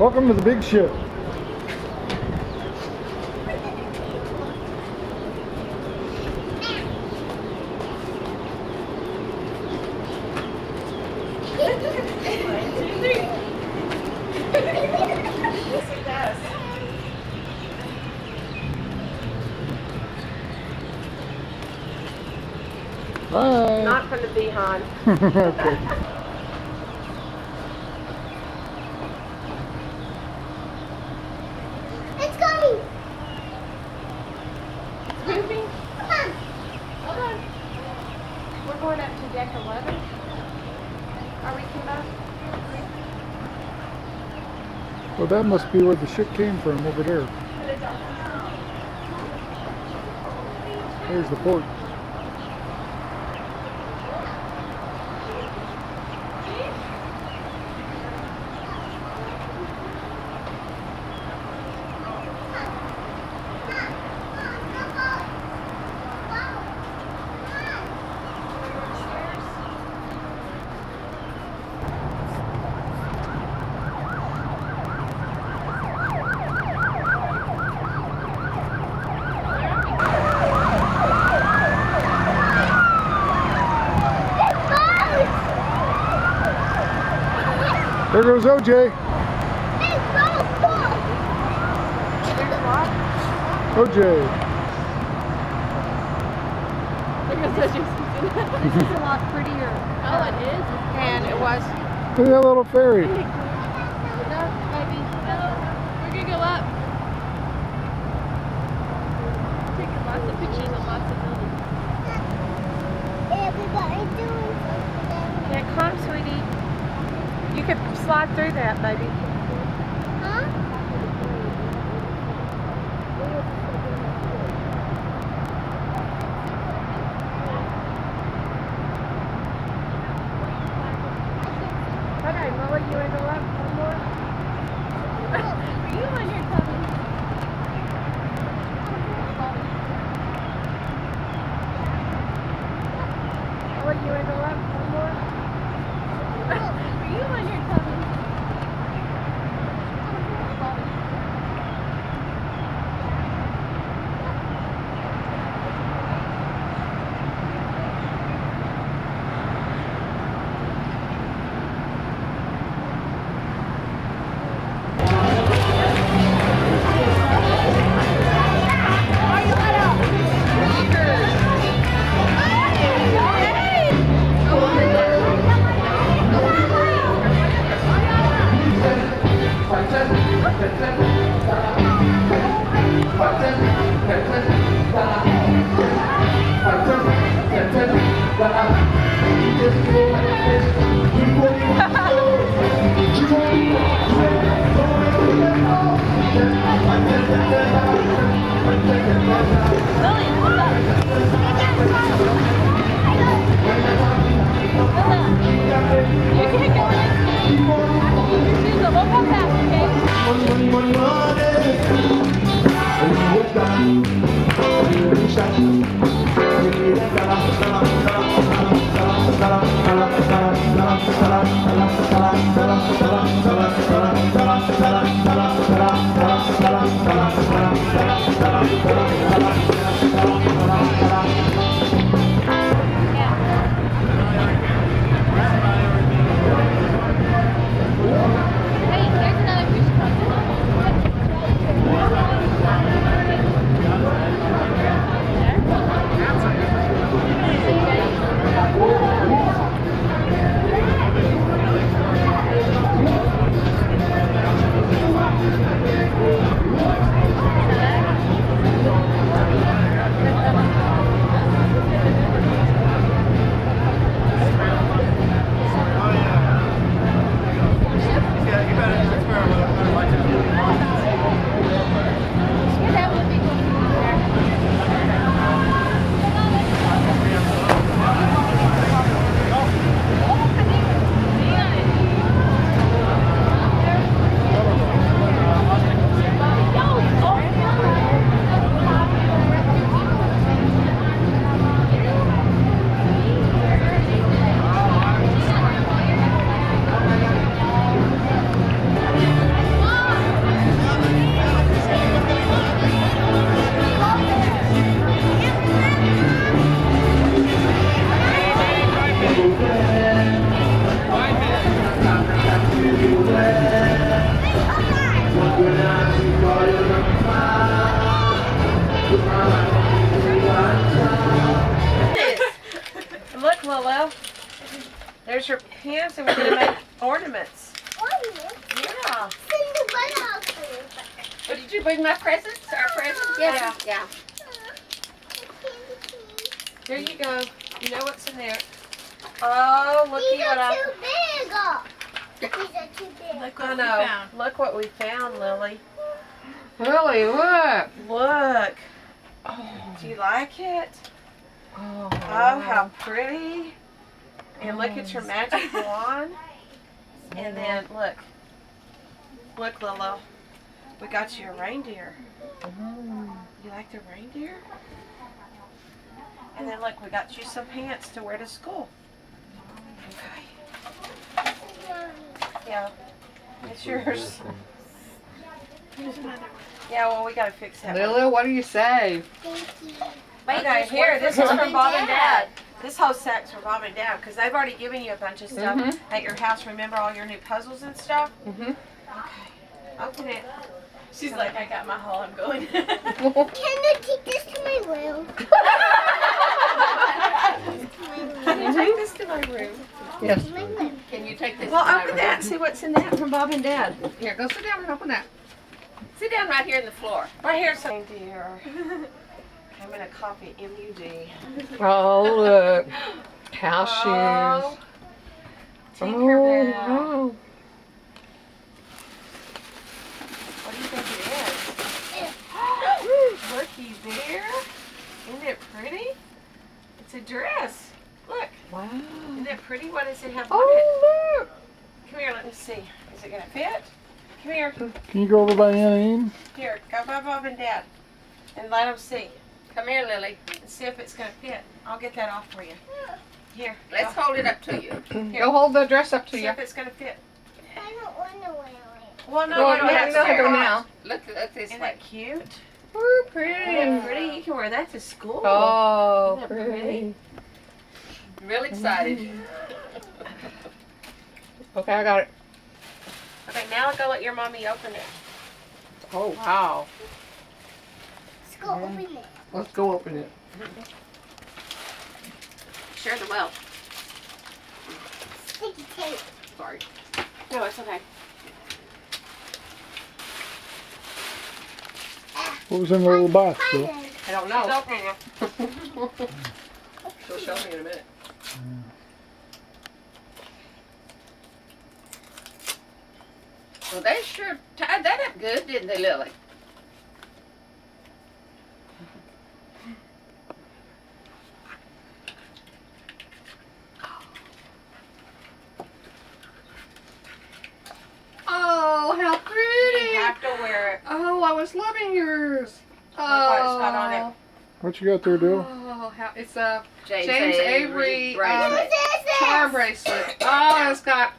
Welcome to the big ship. Bye. Not from the Behan. Okay. It's coming. It's moving. Come on. Hold on. We're going up to deck 11. Are we, Kimbo? Well, that must be where the ship came from, over there. There's the port. There goes OJ. There's what? OJ. Look at such This is a lot prettier. Oh, it is? And it was. Look at that little ferry. No, maybe. No, we're going to go up. Taking lots of pictures of lots of buildings. Everybody doing something. Yeah, come, sweetie. You could slide through that, baby. Huh? Okay, Molly, you want to go up one more? Are you on your tummy? Molly, you want to go up one more? Are you on your tummy? Lolo. There's your pants, and we're gonna make ornaments. Yeah. Cinderella. Oh, did you bring my presents? Our presents? Yeah. Yeah. Here you go. You know what's in there. Oh, looky These what are I. too big. These are too big. Look what we found. Look what we found, Lily. Really? Look. Look. Do you like it? Oh, Oh, how pretty. And look at your magic wand. And then look. Look, Lolo. We got you a reindeer. You like the reindeer? And then look, we got you some pants to wear to school. Okay. Yeah. It's yours. Yeah, well, we gotta fix that one. Lily, what do you say? Thank you. Okay, here, this is from Bob and Dad. This whole set's from Bob and Dad because they've already given you a bunch of stuff at your house. Remember all your new puzzles and stuff? Mm-hmm. Okay. Open it. She's like, I got my haul, I'm going. Can I take this to my room? Can you take this to my room? Yes. My room. Can you take this? Well, to my open that and see what's in that from Bob and Dad. Here, go sit down and open that. Sit down right here on the floor. Right here, some dear. I'm gonna copy MUD. Oh, look. House Oh, shoes. Tinkerbell. Oh, What do you think it is? Looky there. Isn't it pretty? It's a dress. Look. wow. Isn't it pretty? What does it have on it? Oh, look. Come here, let me see. Is it gonna fit? Come here. Can you go over by Annie? Here, go by Bob and Dad. And let them see. Come here, Lily. And see if it's gonna fit. I'll get that off for you. Here. Let's go. hold it up to you. Here. Go hold the dress up to See you. if it's gonna fit. I don't want to wear it. Well, no, Well, you you don't have to go to. now. Look this Isn't way. that cute? Oh, Isn't pretty. that pretty? You can wear that to school. Oh, Isn't that pretty. pretty? Real excited. Okay, I got it. Okay, now I'll go let your mommy open it. Oh, wow. Let's go open it. Let's go open it. Share the wealth. Sticky tape. Sorry. No, it's okay. What was in the little box, Bill? Pardon. I don't It's know. open. She'll show me in a minute. Well, they sure tied that up good, didn't they, Lily? Oh, how You pretty! have to wear it. Oh, I was loving yours. Oh, what it's got on it. What you got there, Bill? Oh, how it's a James Avery bracelet. What is this? charm bracelet. Oh, it's got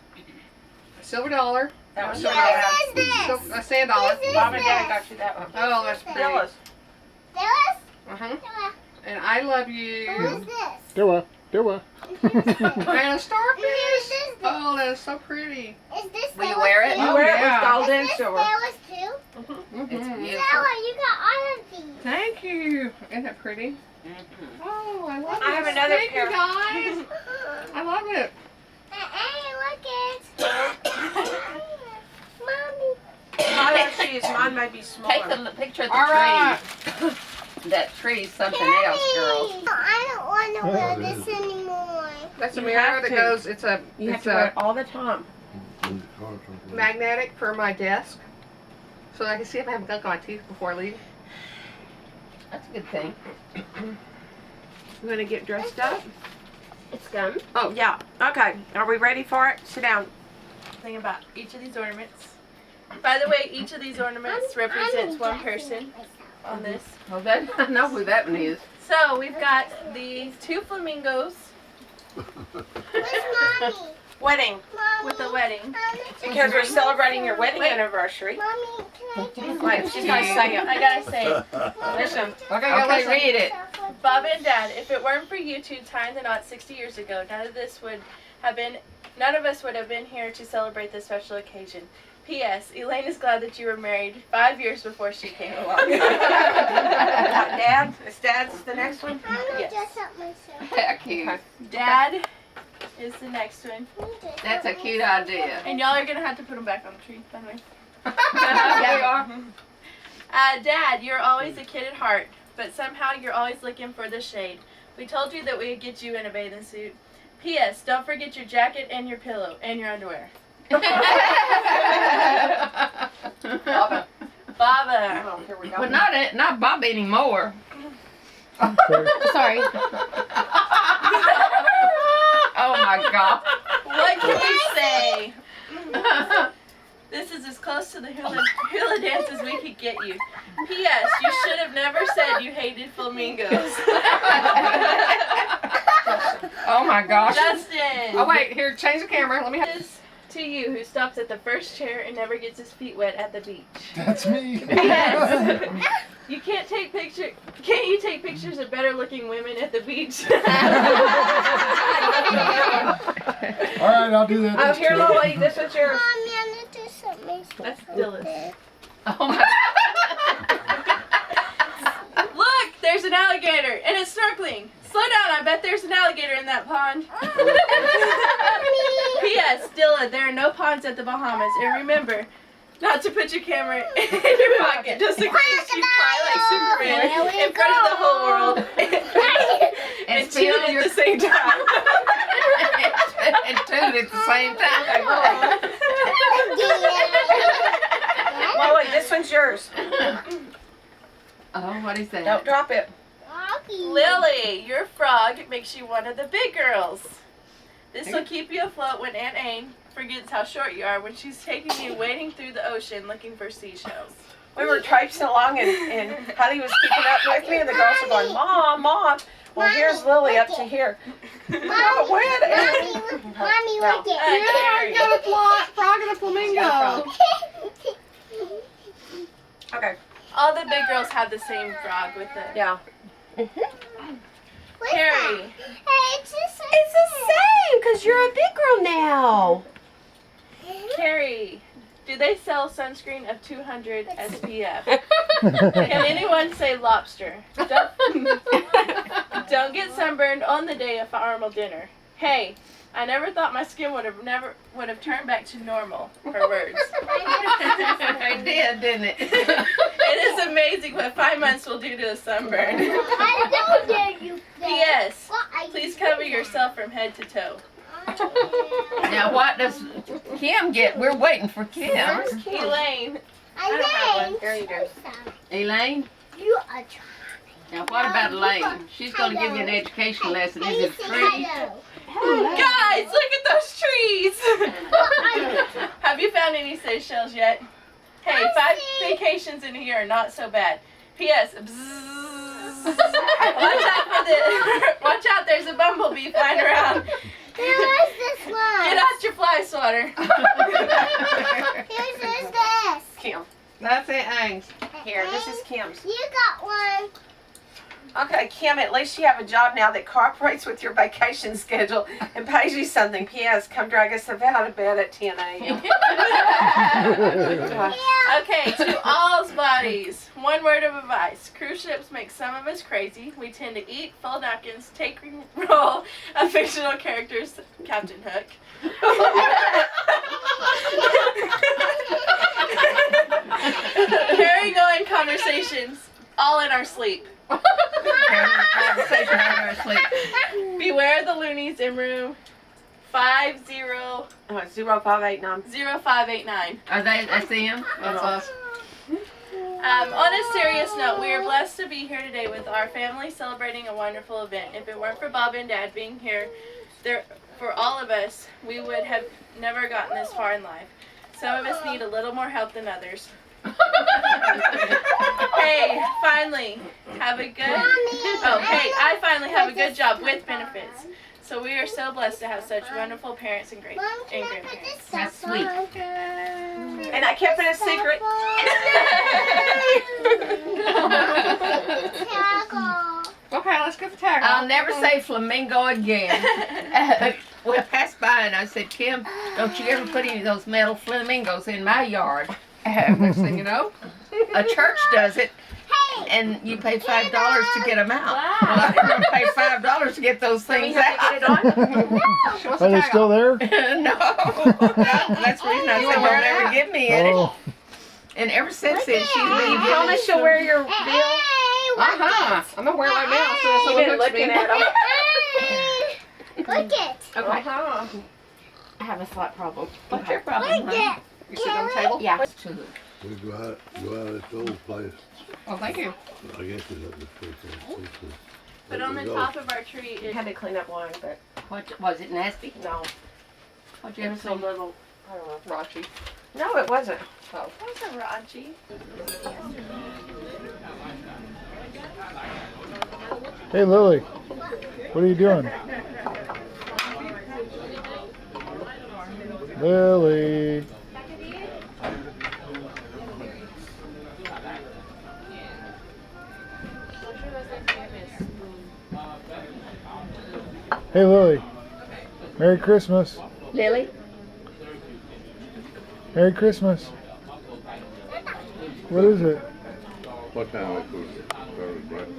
a silver dollar, That was What your What dad. is this? a sand dollar. What is Mom and Dad this? got you that one. Oh, that's pretty. Bella's. This? Uh-huh. And I love What is you. this? Do I? Do I? Who's this? And a starfish. Who's this? Oh, that is so pretty. Is this Will you Stella's wear it? too? You wear it yeah. with gold Is and this silver. Stella's too? Mhm. It's beautiful. Stella, you got all of these. Thank you. Isn't that pretty? Mhm. Oh, I love it. I have another Thank pair. you, guys. I love it. Hey, look it. Mommy. I love shoes. Mine may be Take smaller. a picture of the All tree. right. That tree's something else, girls. No, I don't want to wear this anymore. That's a You mirror have that to. goes. It's a. You have it's to wear it a all the time. magnetic for my desk, so I can see if I haven't gunk on my teeth before I leave. That's a good thing. You want to get dressed up? It's gum. Oh, yeah. Okay. Are we ready for it? Sit down. Thing about each of these ornaments. By the way, each of these ornaments represents one person on this. Oh, that I know who that one is. So we've got the two flamingos Where's Mommy? Wedding. Mommy. with the wedding. Mommy, Because we're celebrating your wedding Wait. anniversary. Mommy, can I try Wait, she's going to say it. I gotta say, Listen. Okay, Okay, read it. Bob and Dad, if it weren't for you two tying the knot 60 years ago, none of us would have been here to celebrate this special occasion. P.S. Elaine is glad that you were married 5 years before she came along. Dad? Is Dad's the next one? I'm gonna Yes. dress up myself. Heck you. Dad is the next one. I'm gonna dress That's up a cute idea. And y'all are going to have to put them back on the tree, by the way. Yeah, you are. Dad, you're always a kid at heart, but somehow you're always looking for the shade. We told you that we'd get you in a bathing suit. P.S. Don't forget your jacket and your pillow and your underwear. Baba. Baba. Oh, here we go. But not Bob anymore. Sorry. Sorry. Oh my God. What can we say? This is as close to the hula dance as we could get you. P.S. You should have never said you hated flamingos. Oh my gosh. Justin. Oh wait, here, change the camera. Let me have. This to you who stops at the first chair and never gets his feet wet at the beach. That's me. Yes. You can't take picture. Can't you take pictures of better looking women at the beach? All right, I'll do that. Oh, next here, trip. Lily, this is yours. Mommy, I'm gonna do something. That's Dylan. Oh my. Look, there's an alligator and it's snorkeling. Slow down, I bet there's an alligator in that pond. P.S. Dilla, there are no ponds at the Bahamas. And remember, not to put your camera in your pocket just in case you fly like Superman in front of the whole world and spill toot at your- the same time. And toot at the same time. Lily, this one's yours. Oh, what is that? Don't drop it. Lily, your frog makes you one of the big girls. This will keep you afloat when Aunt Ain forgets how short you are when she's taking you wading through the ocean looking for seashells. We were traipsing along and Hattie was keeping up with me and the girls were going, Mom, Mom. Well, here's Lily up to here. Mommy, Mommy, Mommy, look at Carrie. Frog and a flamingo. Okay. All the big girls have the same frog with the Yeah. Carrie. Hey, it's the same. It's the same, because you're a big girl now. Carrie, do they sell sunscreen of 200 SPF? Can anyone say lobster? Don't get sunburned on the day of formal dinner. Hey, I never thought my skin would have turned back to normal. Her words. It did, didn't it? It is amazing what 5 months will do to a sunburn. I know that you said. P.S. What are you Please cover yourself from head to toe. Now what does Kim get? We're waiting for Kim. Elaine. I don't have one. know. Here you go. Elaine? You are trying. Now what about Elaine? She's going to give you an education lesson. Is it free? Guys, look at those trees! Have you found any Seychelles yet? Hey, 5 vacations in a year are not so bad. P.S. Watch out, there's a bumblebee flying around. Where's this one? Get out your fly swatter. Whose is this? Kim. That's it, Ames. Here, this is Kim's. You got one. Okay, Kim, at least you have a job now that cooperates with your vacation schedule and pays you something. P.S. Come drag us out of bed at 10 a.m. Okay, to all's bodies, one word of advice. Cruise ships make some of us crazy. We tend to eat, fold napkins, take role of fictional characters, Captain Hook. Carrying on conversations, all in our sleep. Conversation on our sleep. Beware the loonies in room 500589. 0589. Are they? That's them? That's us. On a serious note, we are blessed to be here today with our family celebrating a wonderful event. If it weren't for Bob and Dad being here, for all of us, we would have never gotten this far in life. Some of us need a little more help than others. Hey, finally have a good. I finally have a good job with benefits. So we are so blessed to have such wonderful parents and Mom, can I put grandparents. this That's stuff sweet. on? And I kept it a secret. Tackle. Okay, let's get the tag. I'll never say flamingo again. We passed by and I said, Kim, Don't you ever put any of those metal flamingos in my yard. Next thing you know, a church does it, and you pay $5 to get them out. Wow. Well, I didn't want to pay $5 to get those things out. Are they still there? No, that's the reason I said they'll never give me any. Oh, And ever since then, she's You been giving promise you'll wear your bill? Uh-huh. I'm gonna wear my now so You've someone been looks looking me. at them. Look it. Okay. Uh-huh. I have a slight problem. What's your Look problem, honey? it. You sit on the table? Yeah. We go out at the old place. Oh, thank you. I guess it's up the street. But on the top of our tree I is had to clean up one, but What, was it nasty? no. What'd you It ever was a say? little, I don't know. Raunchy. No, it wasn't. what's a raunchy? hey Lily, what are you doing? Lily. Hey Lily. Merry Christmas. Lily? Merry Christmas. What is it? What time we cook it? Breakfast.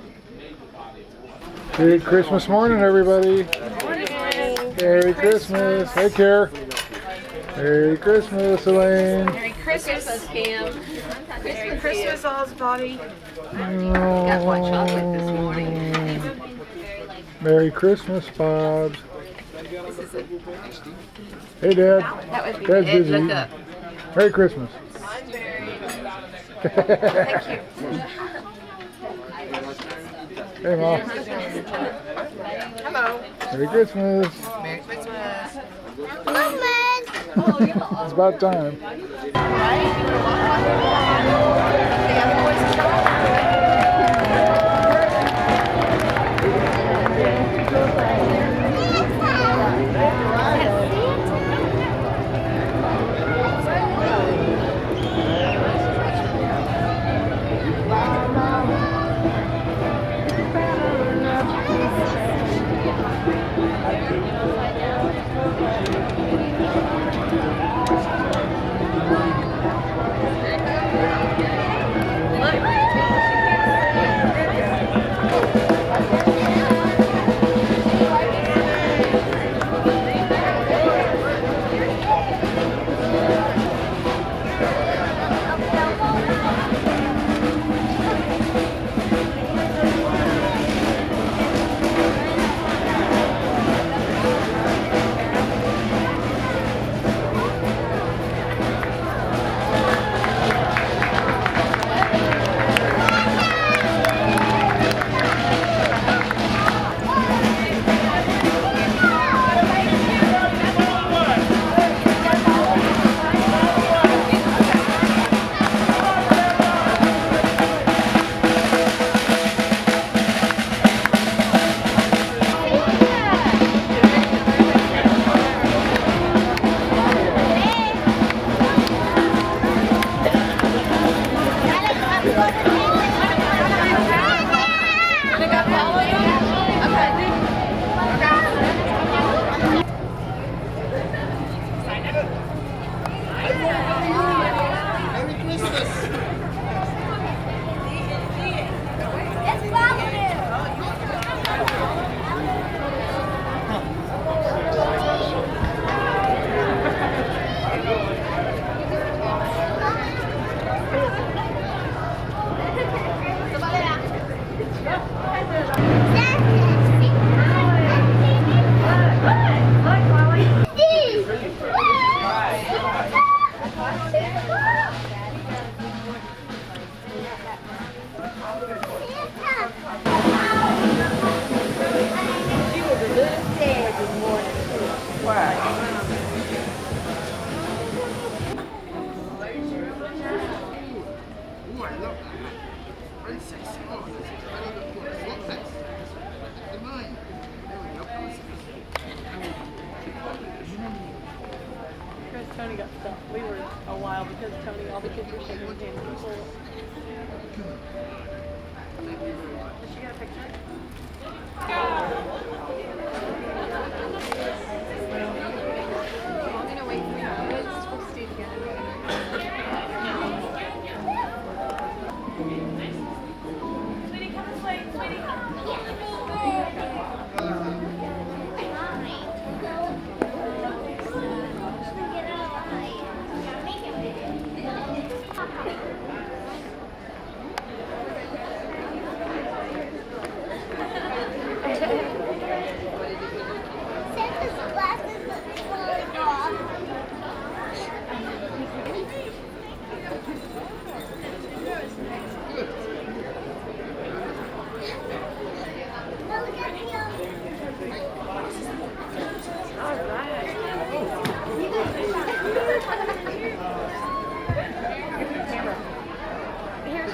Good Christmas morning, everybody. Merry Christmas. Hey, Care. Merry Christmas, Elaine. Merry Christmas, Kim. Merry Christmas, Osbody. Got white chocolate this morning. Merry Christmas, Bob. Hey, Dad. That would be Dad's Ed, busy. look up. Merry Christmas. Thank you. Hey, Mom. Hello. Merry Christmas. Merry Christmas. It's about time. Tony got stuck. We were a while because Tony, all the kids were shaking hands. People. Did she get a picture? I'm gonna wait for you.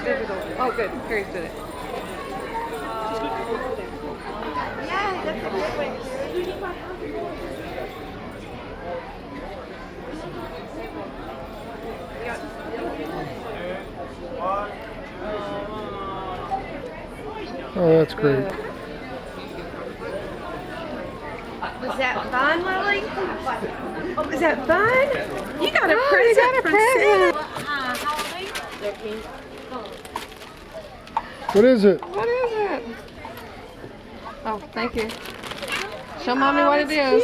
Digital. Oh, good. Carrie's did it. Yeah, that's a good way. Oh, that's great. Was that fun, Lily? Was that fun? You got a present from Santa. What is it? What is it? Oh, thank you. Show mommy what it is.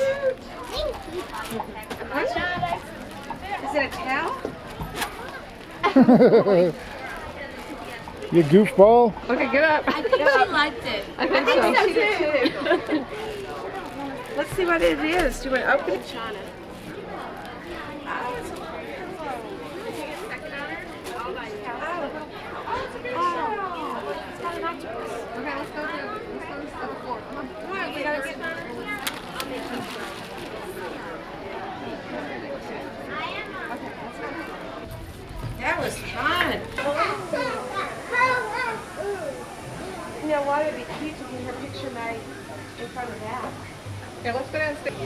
Is it a towel? You goofball. Okay, get up. I think she liked it. I think so too. Let's see what it is. Do you want to open it? Okay, let's go to the other floor. Come on, we gotta get That was fun. You know what? It'd be cute to get her picture made in front of that. Here, let's go downstairs.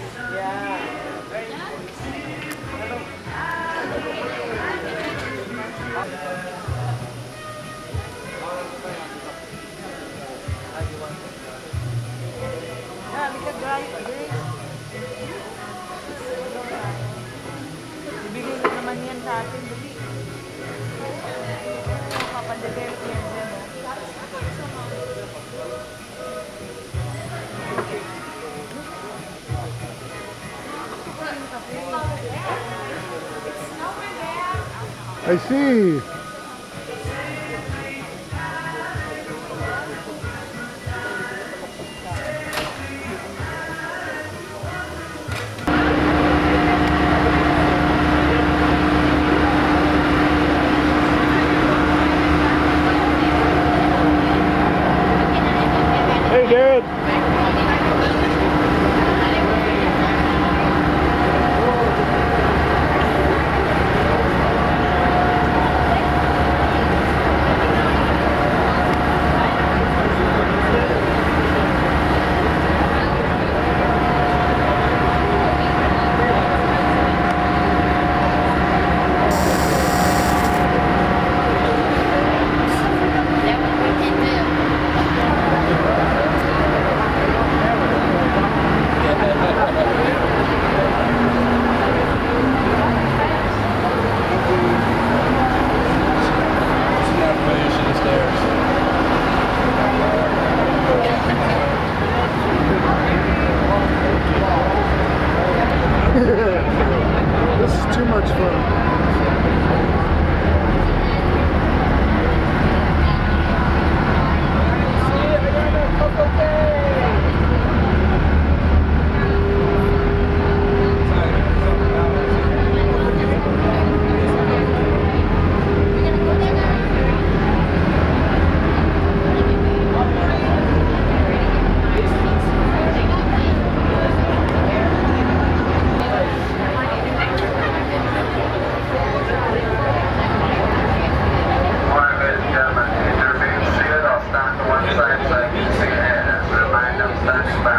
I see. Hey, Dad. This is too much fun.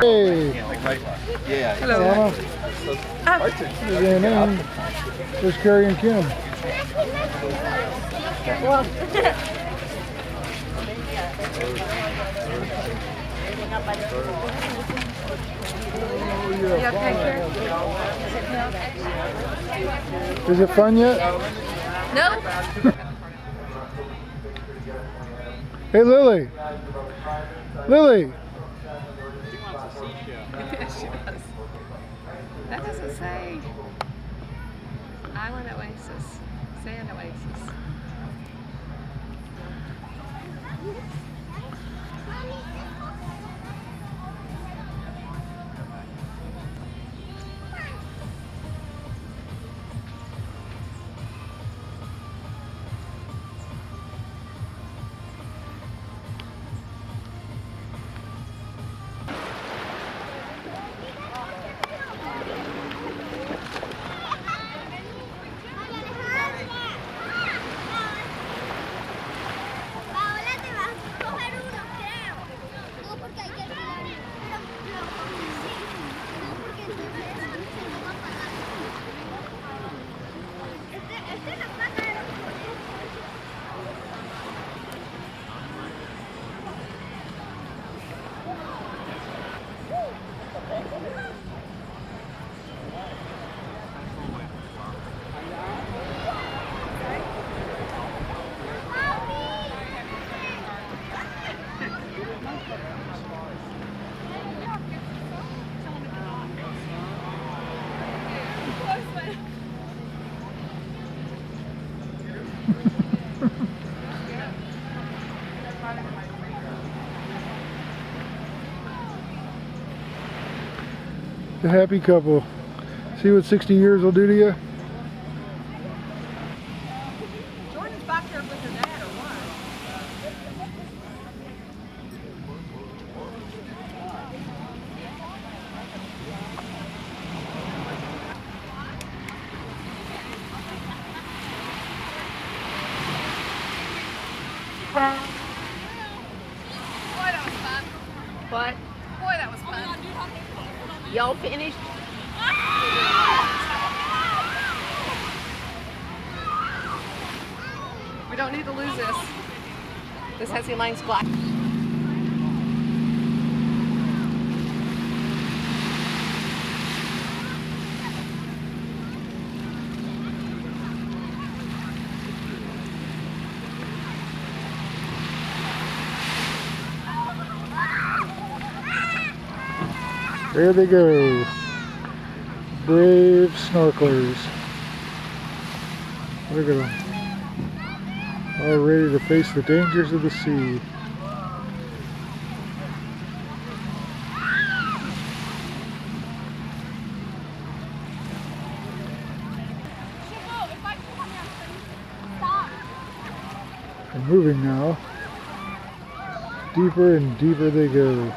Hey. Hello. Anna. There's Carrie and Kim. Is it fun yet? No. Hey, Lily. Lily. That doesn't say Island Oasis. Sand Oasis. The happy couple. See what 60 years will do to you? Jordan's back there with her dad or what? What? Boy, that was fun. Y'all finished? We don't need to lose this. This has Elaine's glass. There they go. Brave snorkelers. Look at them. All ready to face the dangers of the sea. They're moving now. Deeper and deeper they go.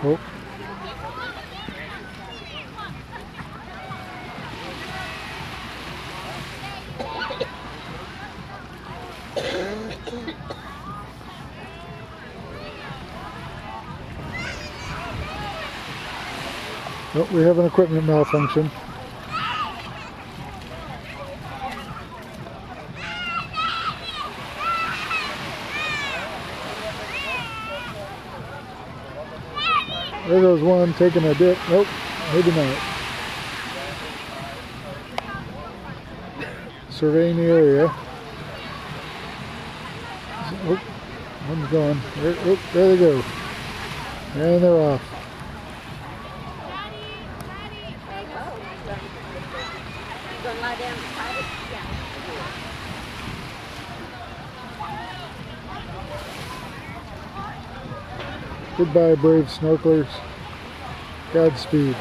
Oh. Oh, we have an equipment malfunction. There goes one taking a dip. Nope, maybe not. Surveying the area. Oh, one's gone. There, oh, there they go. And they're off. Goodbye, brave snorkelers. Godspeed.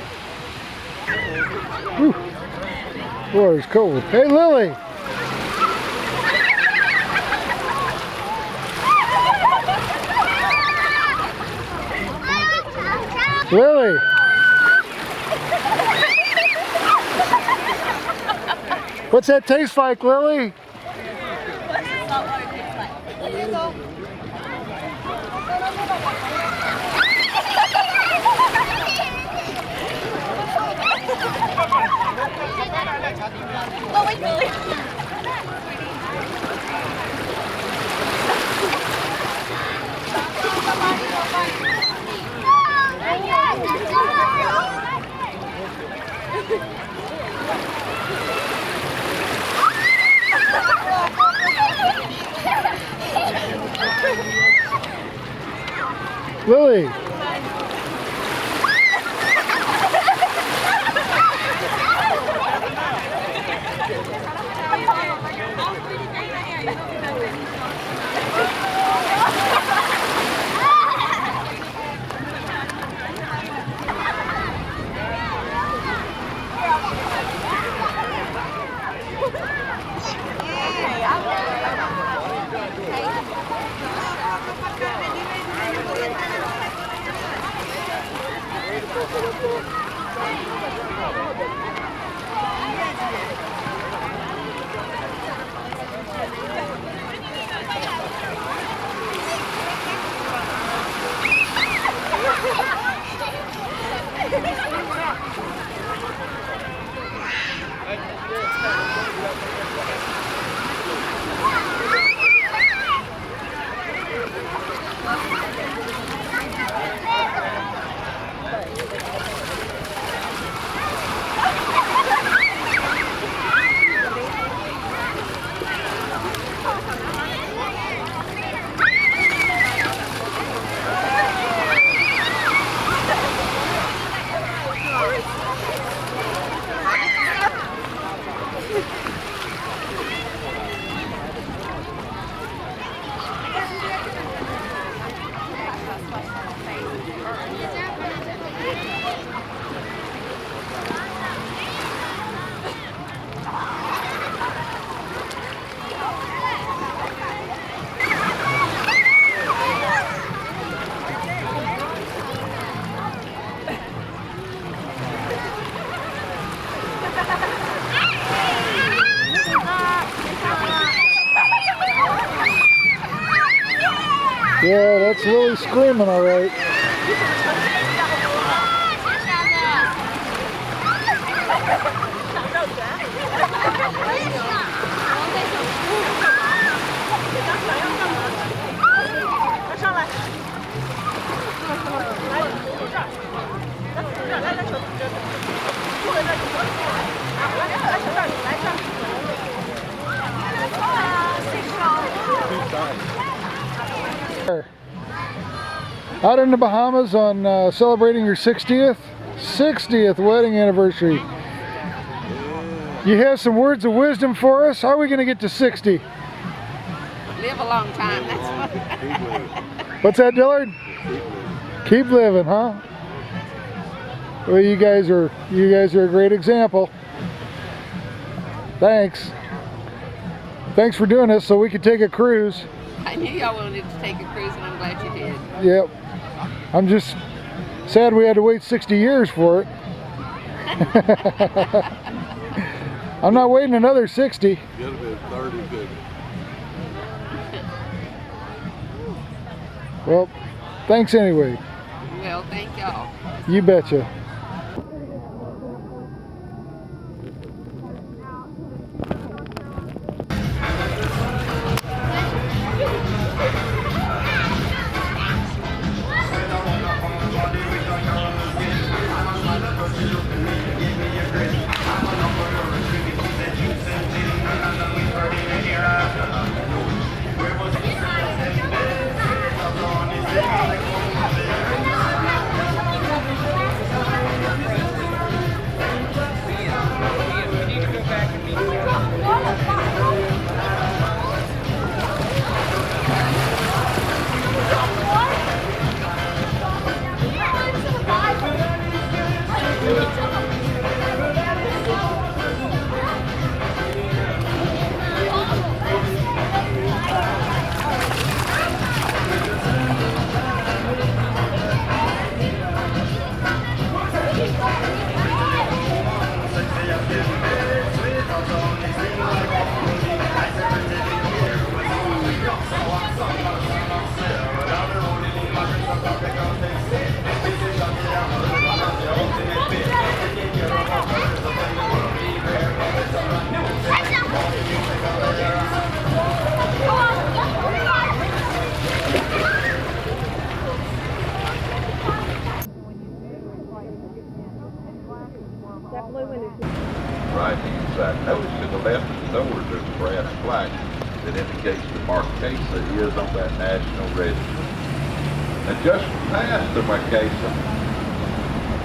Whew. Boy, it's cold. Hey, Lily! Lily! What's that taste like, Lily? Lily! Yeah, that's Lily screaming, all right. Out in the Bahamas on celebrating your 60th wedding anniversary. You have some words of wisdom for us? How are we going to get to 60? Live a long time, that's what. What's that, Dillard? Keep living, huh? Well, you guys are a great example. Thanks. Thanks for doing this so we could take a cruise. I knew y'all wanted to take a cruise, and I'm glad you did. Yep. I'm just sad we had to wait 60 years for it. I'm not waiting another 60. Gotta be 30 big. Well, thanks anyway. Well, thank y'all. You betcha. Right-hand side. Notice to the left of the door there's a brass plaque that indicates the Marquesa is on that national register. And just past the Marquesa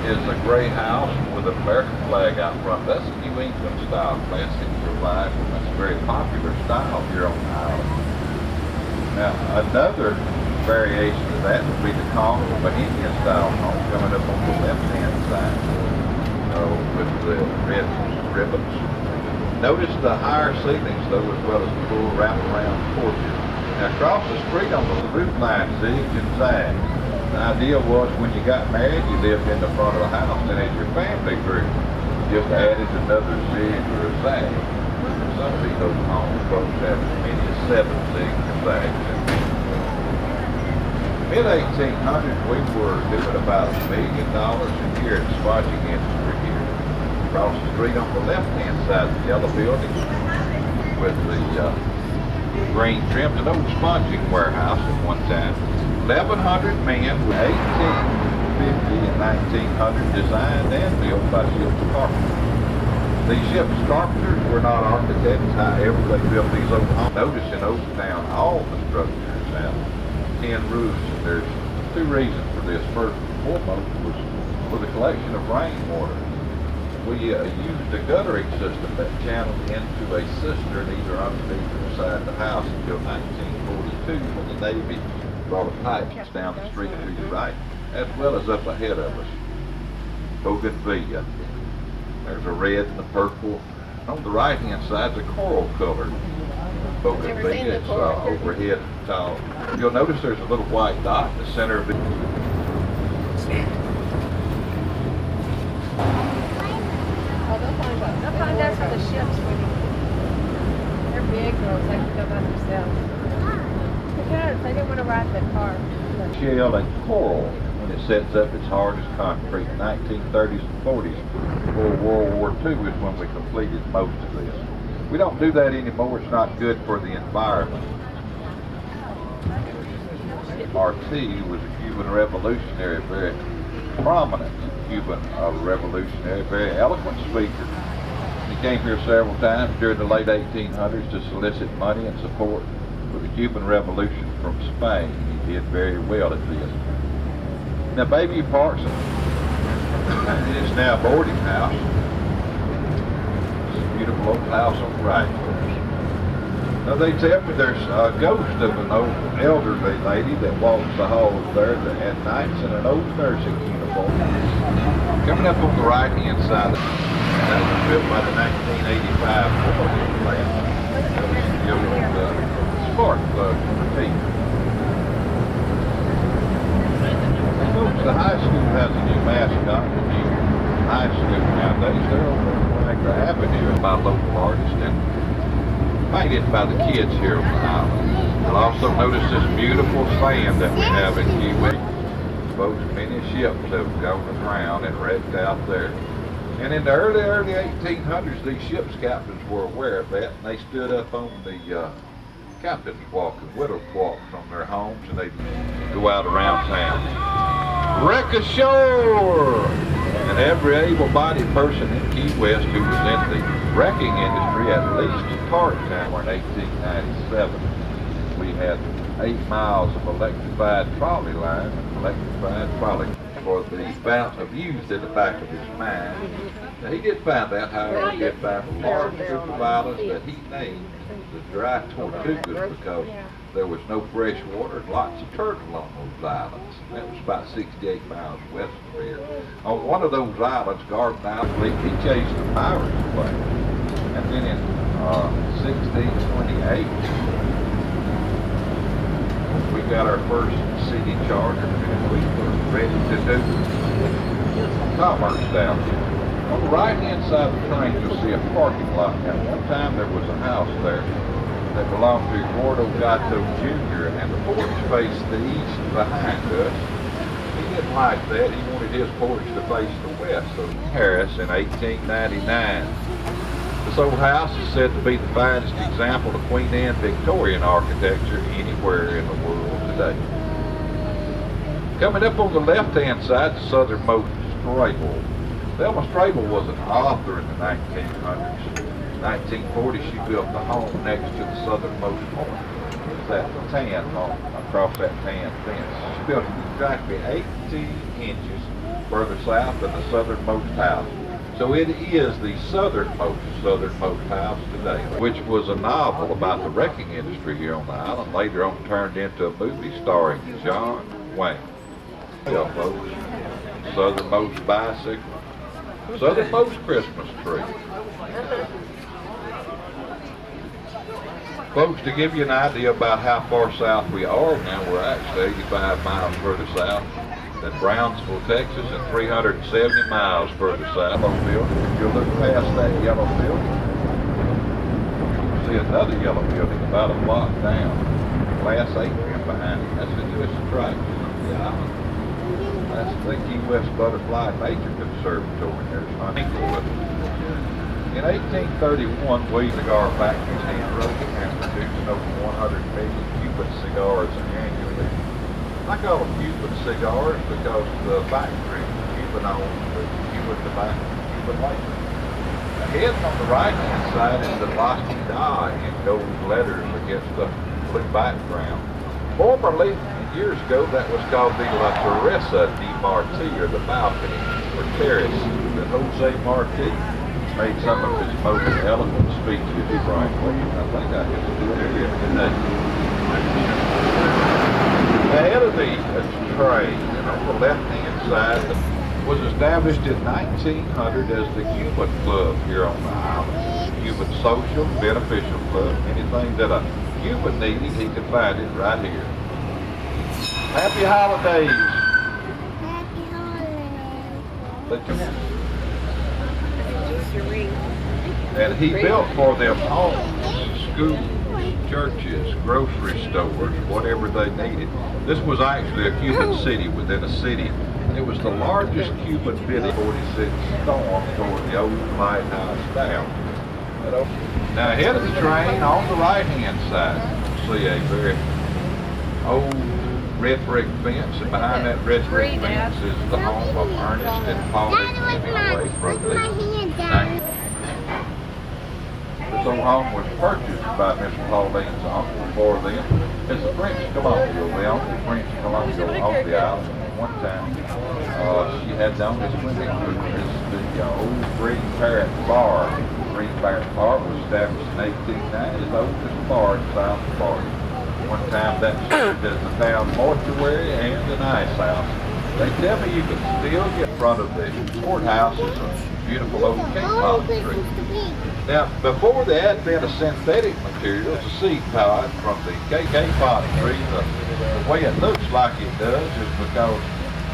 is a gray house with an American flag out front. That's a New England style classic revival. That's a very popular style here on the island. Now another variation of that would be the Congo Bohemian style home coming up on the left-hand side. With the red ribbons. Notice the higher ceilings though, as well as the full wraparound porches. Now across the street on the roof line zigged and zagged. The idea was when you got married, you lived in the front of the house, and as your family grew, you just added another zig or a zag. And some of these old homes folks have as many as 7 zigs or zags in them. Mid-1800s, we were doing about $1 million a year in sponging industry here. Across the street on the left-hand side, the yellow building with the green trim, an old sponging warehouse at one time. 1,100 men with 1850 and 1900 designed and built by Ships Carpenters. These Ships Carpenters were not architects, however they built these old homes. Notice in Oaktown, all the structures have 10 roofs, and there's 2 reasons for this. First and foremost was for the collection of rainwater. We used a guttering system that channeled into a cistern either underneath or beside the house until 1942 when the Navy brought a pipe down the street to your right, as well as up ahead of us. Bougainvillea. There's a red and a purple. On the right-hand side's a coral colored Bougainvillea. It's overhead tall. You'll notice there's a little white dot in the center of it. They'll find us on the ships. They're big girls, they can go by themselves. Because I didn't want to ride that car. Shell and coral when it sets up its hard as concrete. 1930s and 40s before World War II is when we completed most of this. We don't do that anymore. It's not good for the environment. Martí was a Cuban revolutionary, very prominent Cuban revolutionary, very eloquent speaker. He came here several times during the late 1800s to solicit money and support for the Cuban Revolution from Spain. He did very well at this. Now, Bayview Park is now a boarding house. It's a beautiful old house on the right. Now, they tell me there's a ghost of an old elderly lady that walks the halls there at nights in an old nursing uniform. Coming up on the right-hand side, that was built by the 1985 oil plant. That was the old spark plug for the teeth. Folks, the high school has a new mascot, the new high school nowadays. They're over on Niagara Avenue by local artists and painted by the kids here on the island. You'll also notice this beautiful sand that we have in Key West. Folks, many ships have gone aground and wrecked out there. And in the early 1800s, these ship's captains were aware of that, and they stood up on the captain's walk and widow's walks on their homes, and they'd go out around town. Wreck ashore! And every able-bodied person in Key West who was in the wrecking industry at least part-time in 1897. We had 8 miles of electrified trolley line and electrified trolley for the amount of youth in the back of his mind. Now, he did find that, however, he did find a large group of islands that he named the Dry Tortugas because there was no fresh water and lots of turtle on those islands. That was about 68 miles west of here. On one of those islands, Garden Island, he chased the pirates away. And then in 1628, we got our first city charter and we were ready to do commerce down here. On the right-hand side of the train, you'll see a parking lot. At one time, there was a house there that belonged to Gordo Gatto Jr., and the porch faced the east behind us. He didn't like that. He wanted his porch to face the west. So Harris in 1899. This old house is said to be the finest example of Queen Anne Victorian architecture anywhere in the world today. Coming up on the left-hand side, the southernmost Strable. Thelma Strable was an author in the 1900s. In 1940, she built the home next to the southernmost point. It's that tan home across that tan fence. She built it exactly 18 inches further south than the southernmost house. So it is the southernmost house today, which was a novel about the wrecking industry here on the island, later on turned into a movie starring John Wayne. Yeah, folks, southernmost bicycle, southernmost Christmas tree. Folks, to give you an idea about how far south we are now, we're actually 85 miles further south than Brownsville, Texas, and 370 miles further south. Yellow building. If you look past that yellow building, you'll see another yellow building about a block down. Glass atrium behind it. That's the newest attraction of the island. That's the Key West Butterfly Nature Conservatory. There's Honeycomb. In 1831, William Cigar Factory's hand wrote and producing over 100 million Cuban cigars annually. I call them Cuban cigars because the factory Cuban owned the Cuban tobacco, Cuban labor. Ahead on the right-hand side is the La Ciudad in gold letters against the blue background. Formerly, years ago, that was called the La Teresa de Martí, or the balcony, or terrace. And Jose Martí made some of his most eloquent speeches, frankly. I think I can still hear it today. Ahead of the train, and on the left-hand side, was established in 1900 as the Cuban Club here on the island. Cuban Social Beneficial Club. Anything that a Cuban needed, he could find it right here. Happy holidays! Happy holidays. Your ring. And he built for them homes, schools, churches, grocery stores, whatever they needed. This was actually a Cuban city within a city. And it was the largest Cuban village, 46 storm toward the old lighthouse down. Now ahead of the train, on the right-hand side, you'll see a very old red brick fence, and behind that red brick fence is the home of Ernest and Pauline Hemingway from the 19th. This old home was purchased by Miss Pauline's uncle for them. It's the French colonial, the only French colonial on the island. One time, she had the only swimming pool. It's the old Green Parrot Bar. Green Parrot Bar was established in 1890, the oldest bar in South Florida. One time that served as the town mortuary and an ice house. They tell me you can still get in front of the courthouse is a beautiful old king palm tree. Now, before the advent of synthetic materials, the seed pod from the king palm tree, the way it looks like it does is because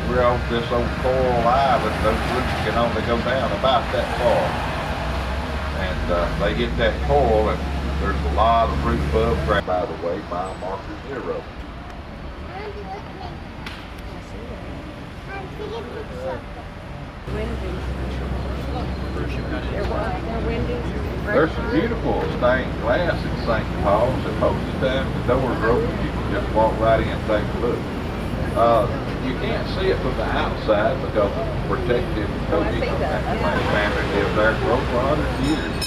we're on this old coral island. Those roots can only go down about that far. And they hit that coral, and there's a lot of root bub grass, by the way, mile marker 0. There's some beautiful stained glass in St. Paul's, and most of the time the doors are open. You can just walk right in and take a look. You can't see it from the outside because it's protected coating. My family lived there for over 100 years.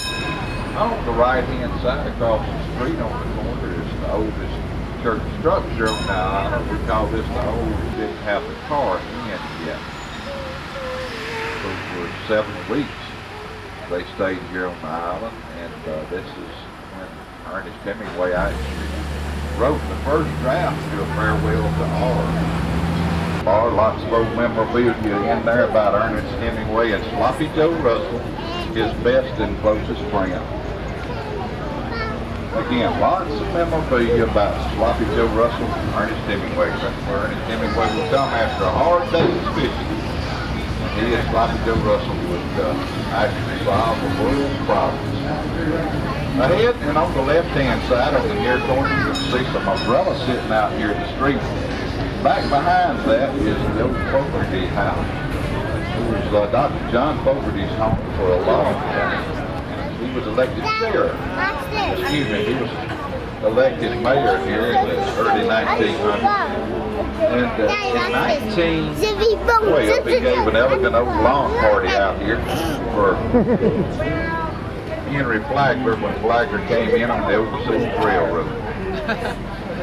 On the right-hand side across the street on the corner is the oldest church structure on the island. We call this the oldest. Didn't have the car in yet. So for 7 weeks they stayed here on the island, and this is when Ernest Hemingway actually wrote the first draft to a farewell to R. Lots of old memorabilia in there about Ernest Hemingway and Sloppy Joe Russell, his best and closest friend. Again, lots of memorabilia about Sloppy Joe Russell and Ernest Hemingway. That's where Ernest Hemingway would come after a hard day's fishing. And he and Sloppy Joe Russell would actually solve the world's problems. Ahead and on the left-hand side, on the near corner, you can see some umbrellas sitting out here in the street. Back behind that is the old Fogarty house. It was Dr. John Fogarty's home for a long time. He was elected sheriff. Excuse me, he was elected mayor here in the early 1900s. And in 1912, he gave an elegant old lawn party out here for Henry Flagler when Flagler came in on the Overseas Railroad.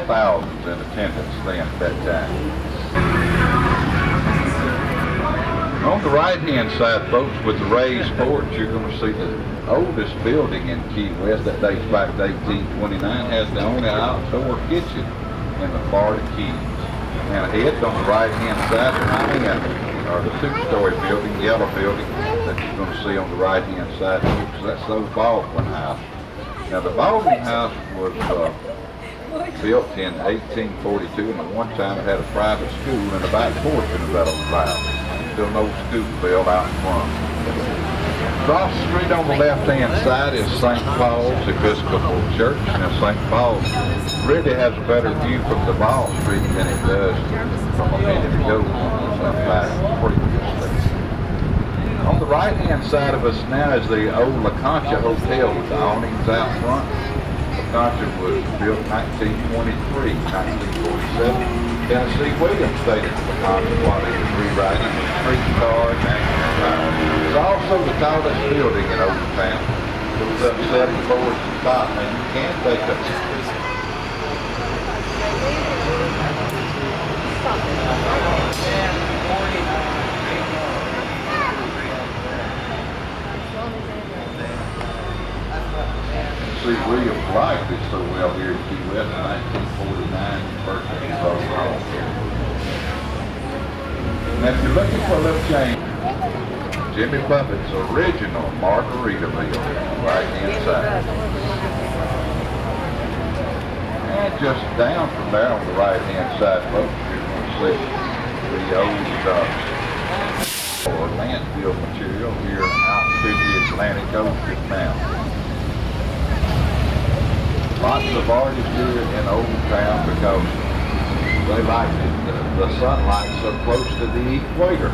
Thousands in attendance then at that time. On the right-hand side, folks, with the raised porch, you're going to see the oldest building in Key West that dates back to 1829, has the only outdoor kitchen in the Florida Keys. And ahead on the right-hand side behind me are the two-story building, yellow building, that you're going to see on the right-hand side. That's the old Baldwin House. Now, the Baldwin House was built in 1842, and at one time it had a private school in the back portion of that old house. Still an old school built out in front. Across the street on the left-hand side is St. Paul's Episcopal Church. Now, St. Paul's really has a better view from the Ball Street than it does from a minute ago previously. On the right-hand side of us now is the old La Concha Hotel with the awnings out front. La Concha was built in 1923, 1947. Tennessee Williams stayed at La Concha while he was rewriting the streetcar and national drive. It's also the tallest building in Old Town. It was up 7 floors to the top, and you can take a see Williams liked it so well here in Key West in 1949, first came home here. And if you're looking for a little change, Jimmy Buffett's original Margaritaville, right-hand side. And just down from there on the right-hand side, folks, you're going to see the old or landfill material here out to the Atlantic Ocean now. A Lots of artists here in Old Town because they like it. The sunlight so close to the equator.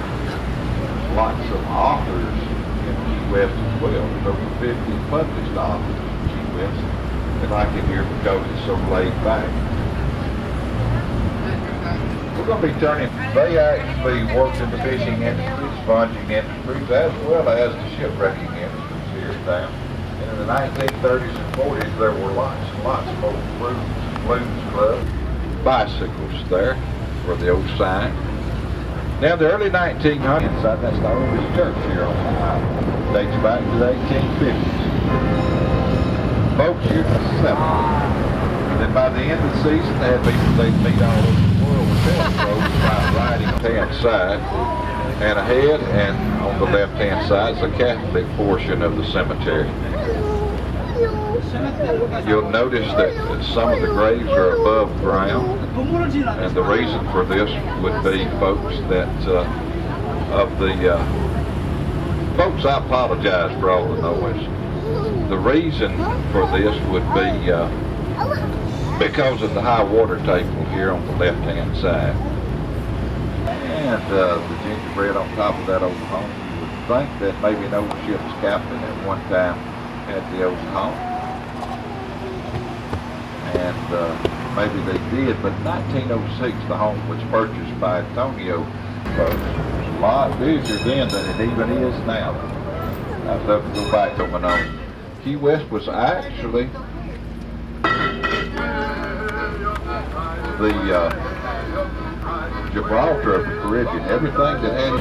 Lots of authors in Key West as well. There's over 50 published authors in Key West. They like it here because it's so laid back. We're going to be turning, they actually worked in the fishing industry, sponging industries, as well as the shipwrecking industries here in town. And in the 1930s and 40s, there were lots and lots of old blues clubs. Bicycles there for the old sign. Now the early 1900s, inside that's the oldest church here on the island. Dates back to the 1850s. Boats here to the 70s. And then by the end of the season, they had people they'd meet all over the world with boats by riding on the hand side and ahead, and on the left-hand side is the Catholic portion of the cemetery. You'll notice that some of the graves are above ground, and the reason for this would be, folks, that folks, I apologize for all the noise. The reason for this would be because of the high water table here on the left-hand side. And the gingerbread on top of that old home. You would think that maybe an old ship's captain at one time had the old home. And maybe they did, but in 1906 the home was purchased by Antonio folks. It was a lot busier then than it even is now. I'd love to go back to my own. Key West was actually the Gibraltar of the Caribbean. Everything that had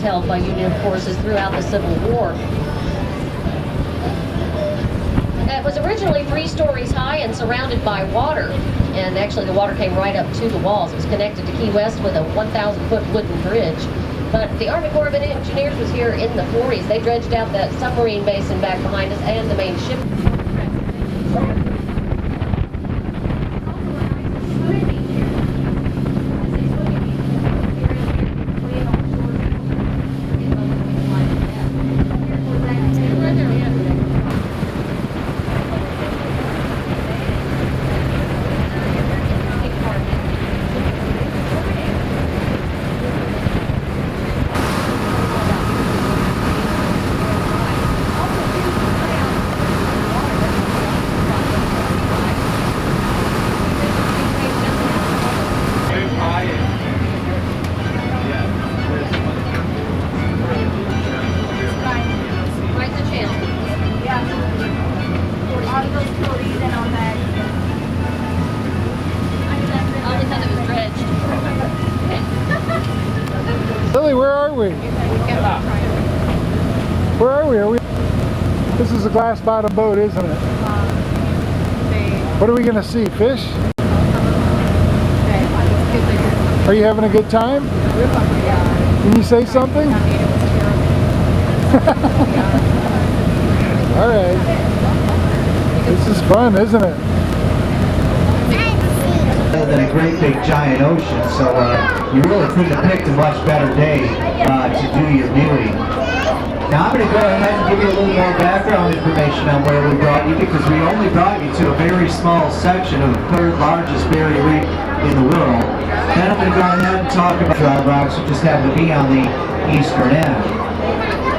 held by Union forces throughout the Civil War. It was originally 3 stories high and surrounded by water, and actually the water came right up to the walls. It was connected to Key West with a 1,000-foot wooden bridge. But the Army Corps of Engineers was here in the 40s. They dredged out that submarine basin back behind us and the main ship. Lily, where are we? Where are we? This is a glass bottom boat, isn't it? What are we going to see? Fish? Are you having a good time? Can you say something? All right. This is fun, isn't it? Than a great big giant ocean, so you really couldn't have picked a much better day to do your viewing. Now I'm going to go ahead and give you a little more background information on where we brought you, because we only brought you to a very small section of the 3rd largest barrier reef in the world. Then I'm going to go ahead and talk about dry rocks, which just happen to be on the eastern end.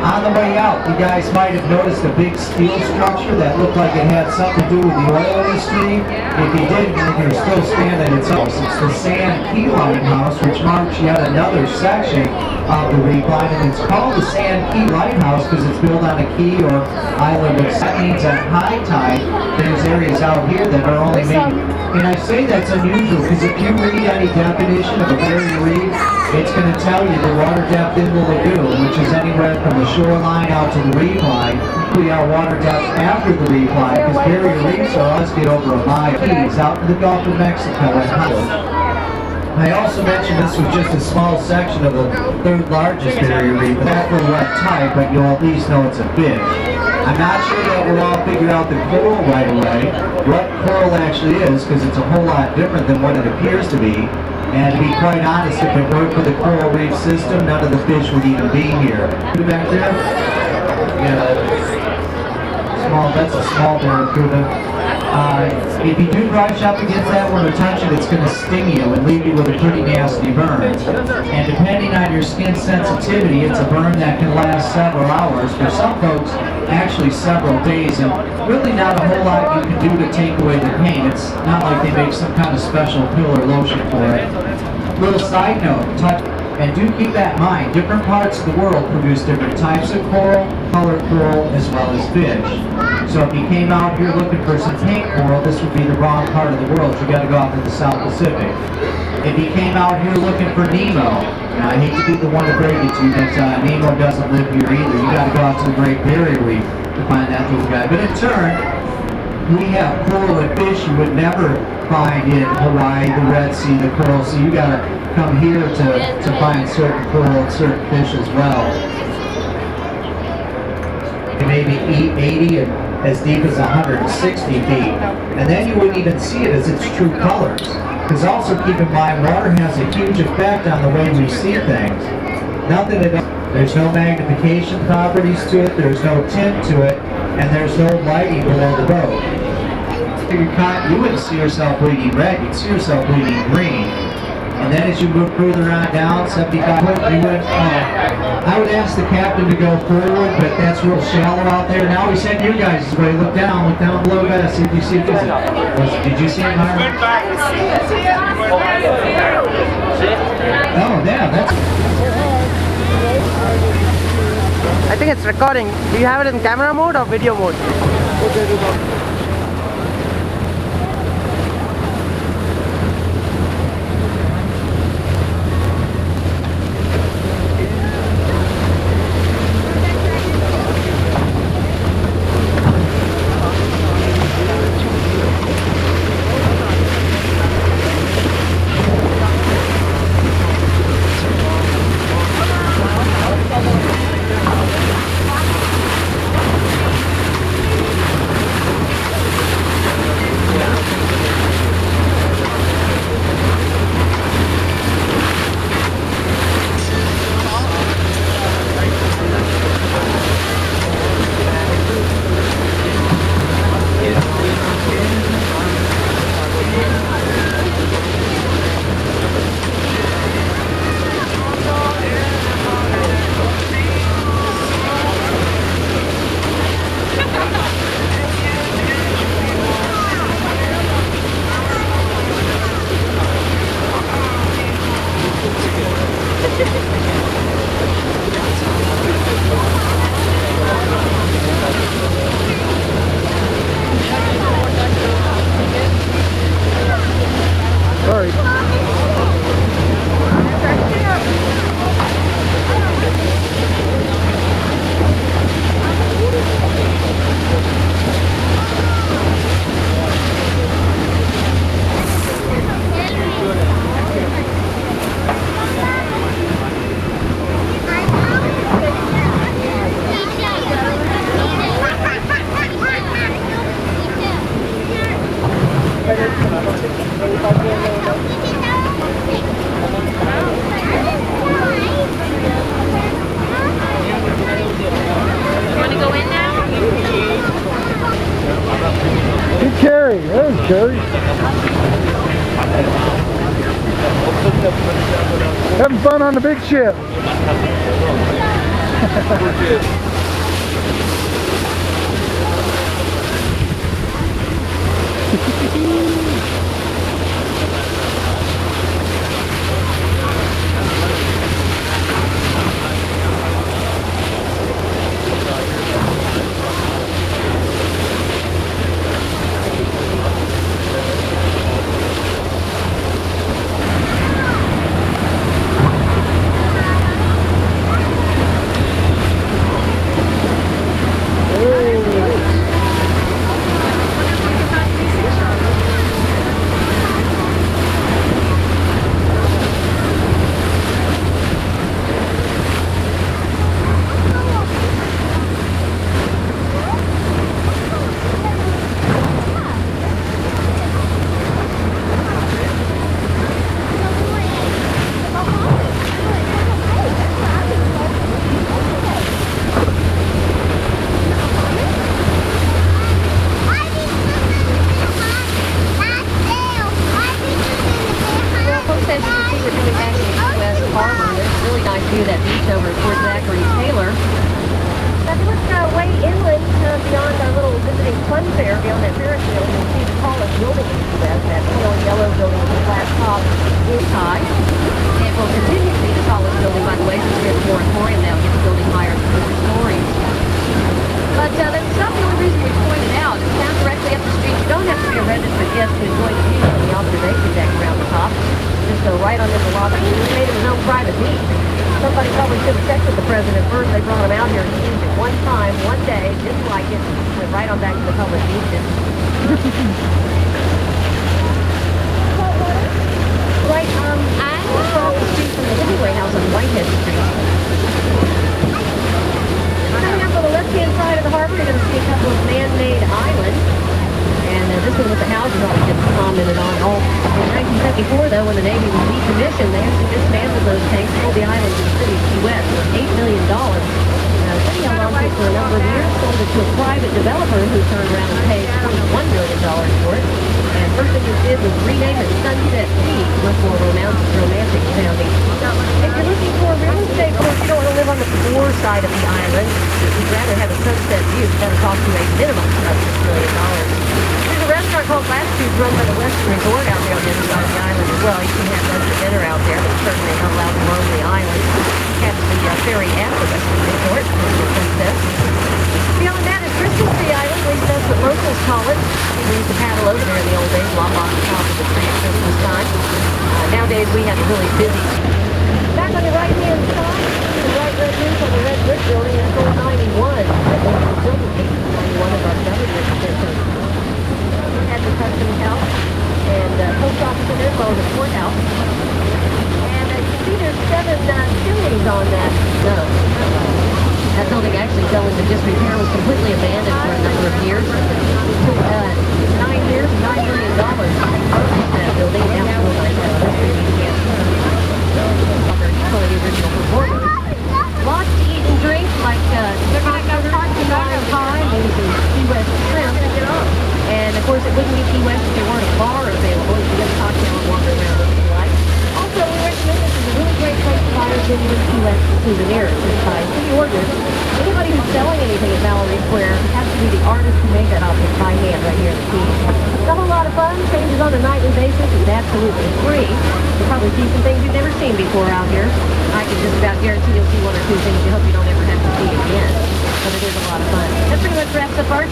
On the way out, you guys might have noticed a big steel structure that looked like it had something to do with the oil industry. If you didn't, you're still standing at its house. It's the Sand Key Lighthouse, which marks yet another section of the reef line, and it's called the Sand Key Lighthouse because it's built on a key or island. That means at high tide, there's areas out here that are only maybe. And I say that's unusual because if you read any definition of a barrier reef, it's going to tell you the water depth in the lagoon, which is anywhere from the shoreline out to the reef line. We are water depth after the reef line because barrier reefs are always get over a mile keys out in the Gulf of Mexico and Holland. I also mentioned this was just a small section of the third largest barrier reef. That's for what type, but you'll at least know it's a fish. I'm not sure that we'll all figure out the coral right away, what coral actually is, because it's a whole lot different than what it appears to be. And to be quite honest, if it weren't for the coral reef system, none of the fish would even be here. Back there? Yeah. That's a small barracuda. If you do brush up against that one or touch it, it's going to sting you and leave you with a pretty nasty burn. And depending on your skin sensitivity, it's a burn that can last several hours. For some folks, actually several days, and really not a whole lot you can do to take away the pain. It's not like they make some kind of special pill or lotion for it. Little side note, and do keep that in mind, different parts of the world produce different types of coral, colored coral, as well as fish. So if you came out here looking for some pink coral, this would be the wrong part of the world. You got to go out to the South Pacific. If you came out here looking for Nemo, now I hate to be the one to break it to you, but Nemo doesn't live here either. You got to go out to the Great Barrier Reef to find that little guy. But in turn, we have coral and fish you would never find in Hawaii, the Red Sea, the Coral Sea. You got to come here to find certain coral and certain fish as well. You maybe 80 and as deep as 160 feet. And then you wouldn't even see it as its true colors. Because also keep in mind, water has a huge effect on the way we see things. Nothing at all. There's no magnification properties to it, there's no tint to it, and there's no lighting below the boat. You wouldn't see yourself bleeding red, you'd see yourself bleeding green. And then as you move further on down, 75 foot, you would, I would ask the captain to go forward, but that's real shallow out there. Now we send you guys this way. Look down below that, see if you see it. Did you see it, Myra? Oh, yeah, that's... I think it's recording. Do you have it in camera mode or video mode? Carrie. There's Carrie. Having fun on the big ship.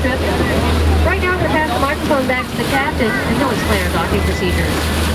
Right now, I'm going to pass the microphone back to the captain until his planner docking procedures.